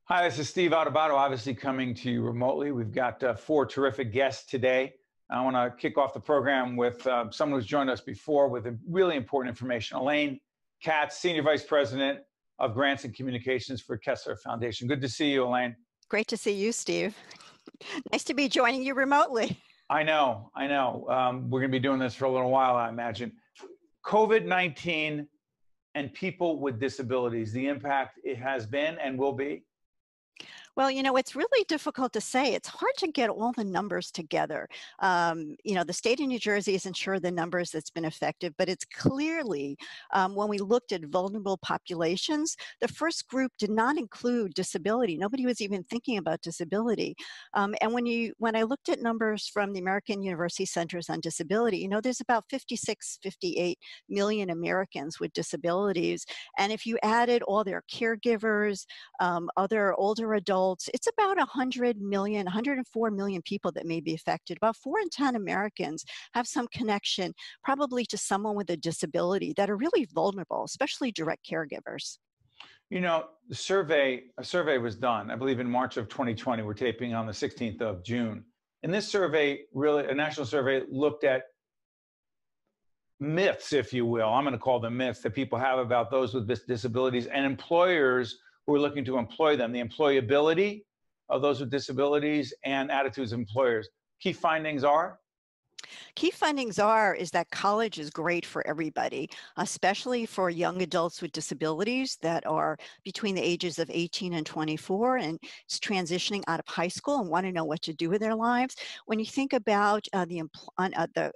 Hi, this is Steve Adubato, obviously coming to you remotely. We've got four terrific guests today. I want to kick off the program with someone who's joined us before with really important information. Elaine, Katz, Senior Vice President of Grants and Communications for Kessler Foundation. Good to see you, Elaine. Great to see you, Steve. Nice to be joining you remotely. I know. We're going to be doing this for a little while, I imagine. COVID-19 and people with disabilities, the impact it has been and will be. Well, it's really difficult to say. It's hard to get all the numbers together. The state of New Jersey isn't sure the numbers that's been affected, but it's clearly, when we looked at vulnerable populations, the first group did not include disability. Nobody was even thinking about disability. And when I looked at numbers from the American University Centers on Disability, there's about 56, 58 million Americans with disabilities. And if you added all their caregivers, other older adults, it's about 100 million, 104 million people that may be affected. About 4 in 10 Americans have some connection, probably to someone with a disability, that are really vulnerable, especially direct caregivers. A survey was done, I believe in March of 2020. We're taping on the 16th of June. And this survey, really a national survey, looked at myths, if you will. I'm going to call them myths that people have about those with disabilities and employers who are looking to employ them, the employability of those with disabilities and attitudes of employers. Key findings is that college is great for everybody, especially for young adults with disabilities that are between the ages of 18 and 24 and is transitioning out of high school and want to know what to do with their lives. When you think about the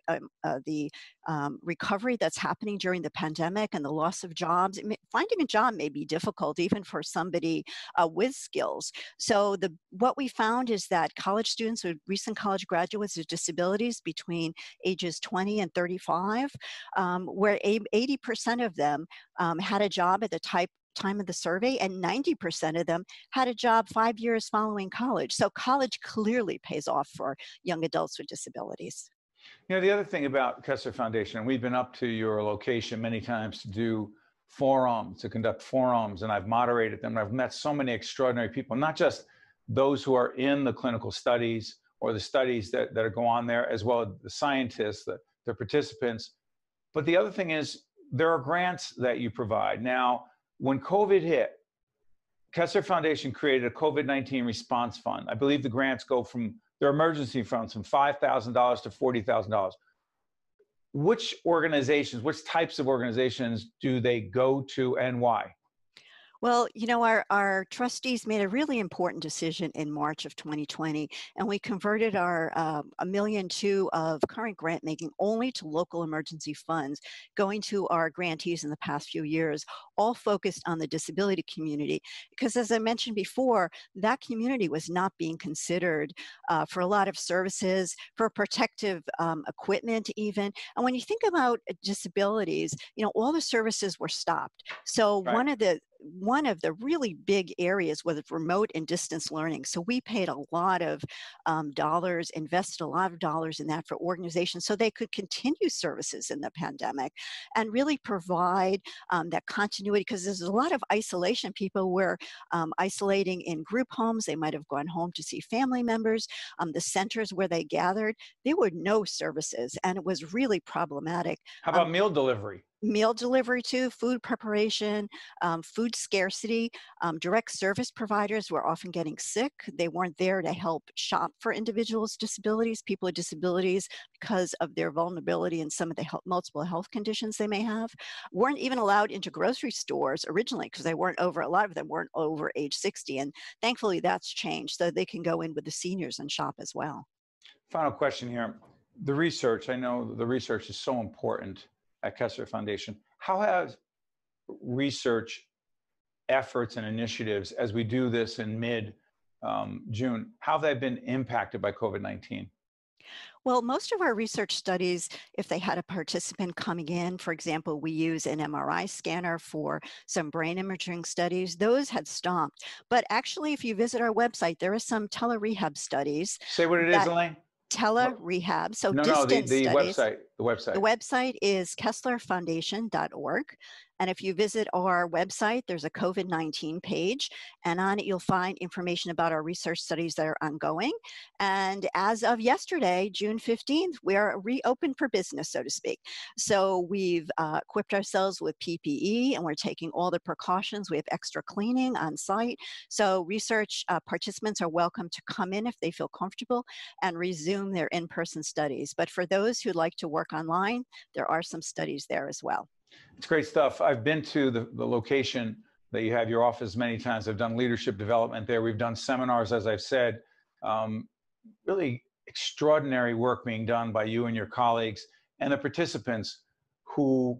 recovery that's happening during the pandemic and the loss of jobs, finding a job may be difficult even for somebody with skills. So what we found is that college students with recent college graduates with disabilities between ages 20 and 35, where 80% of them had a job at the time of the survey, and 90% of them had a job 5 years following college. So college clearly pays off for young adults with disabilities. The other thing about Kessler Foundation, and we've been up to your location many times to do forums, to conduct forums, and I've moderated them. I've met so many extraordinary people, not just those who are in the clinical studies or the studies that go on there, as well as the scientists, the participants. But the other thing is there are grants that you provide. Now, when COVID hit, Kessler Foundation created a COVID-19 response fund. I believe the grants go from their emergency funds from $5,000 to $40,000. Which types of organizations do they go to and why? Well, our trustees made a really important decision in March of 2020, and we converted our $1.2 million of current grant making only to local emergency funds, going to our grantees in the past few years, all focused on the disability community. Because as I mentioned before, that community was not being considered for a lot of services, for protective equipment even. And when you think about disabilities, all the services were stopped. So Right. one of the really big areas was remote and distance learning. So we paid a lot of dollars, invested a lot of dollars in that for organizations so they could continue services in the pandemic and really provide that continuity, because there's a lot of isolation. People were isolating in group homes. They might have gone home to see family members. The centers where they gathered, there were no services, and it was really problematic. How about meal delivery? Meal delivery too, food preparation, food scarcity. Direct service providers were often getting sick. They weren't there to help shop for individuals' disabilities, people with disabilities, because of their vulnerability and some of the multiple health conditions they may have. Weren't even allowed into grocery stores originally because a lot of them weren't over age 60. And thankfully that's changed so they can go in with the seniors and shop as well. Final question here. The research, I know the research is so important at Kessler Foundation. How have research efforts and initiatives, as we do this in mid-June, how have they been impacted by COVID-19? Well, most of our research studies, if they had a participant coming in, for example, we use an MRI scanner for some brain imaging studies, those had stopped. But actually, if you visit our website, there are some telerehab studies. Say what it is, Elaine. Telerehab, so No, distance the studies. website. The website. The website is kesslerfoundation.org. And if you visit our website, there's a COVID-19 page, and on it you'll find information about our research studies that are ongoing. And as of yesterday, June 15th, we are reopened for business, so to speak. So we've equipped ourselves with PPE, and we're taking all the precautions. We have extra cleaning on site. So research participants are welcome to come in if they feel comfortable and resume their in-person studies. But for those who'd like to work online, there are some studies there as well. It's great stuff. I've been to the location that you have your office many times. I've done leadership development there. We've done seminars, as I've said. Really extraordinary work being done by you and your colleagues and the participants who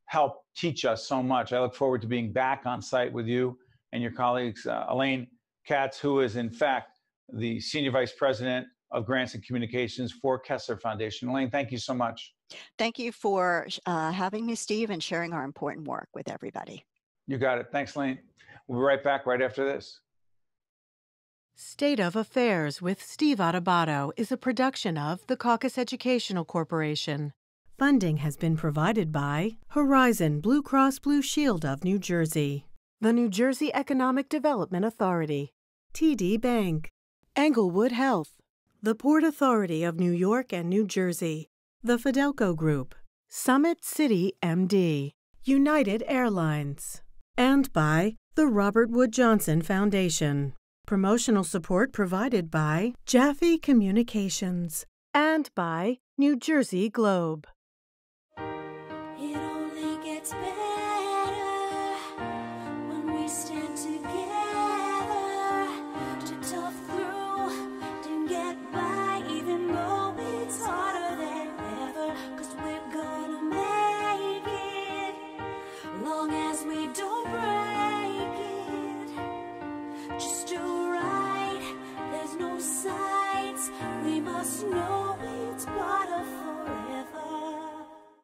help teach us so much. I look forward to being back on site with you and your colleagues. Elaine Katz, who is in fact the Senior Vice President of Grants and Communications for Kessler Foundation. Elaine, thank you so much. Thank you for having me, Steve, and sharing our important work with everybody. You got it. Thanks, Elaine. We'll be right back right after this. State of Affairs with Steve Adubato is a production of the Caucus Educational Corporation. Funding has been provided by Horizon Blue Cross Blue Shield of New Jersey, the New Jersey Economic Development Authority, TD Bank, Englewood Health, the Port Authority of New York and New Jersey, the Fidelco Group, Summit City MD, United Airlines, and by the Robert Wood Johnson Foundation. Promotional support provided by Jaffe Communications and by New Jersey Globe. It only gets better when we stand together to tough through and get by, even though it's harder than ever, 'cause we're gonna make it, long as we don't break it. Just do right, there's no sides, we must know.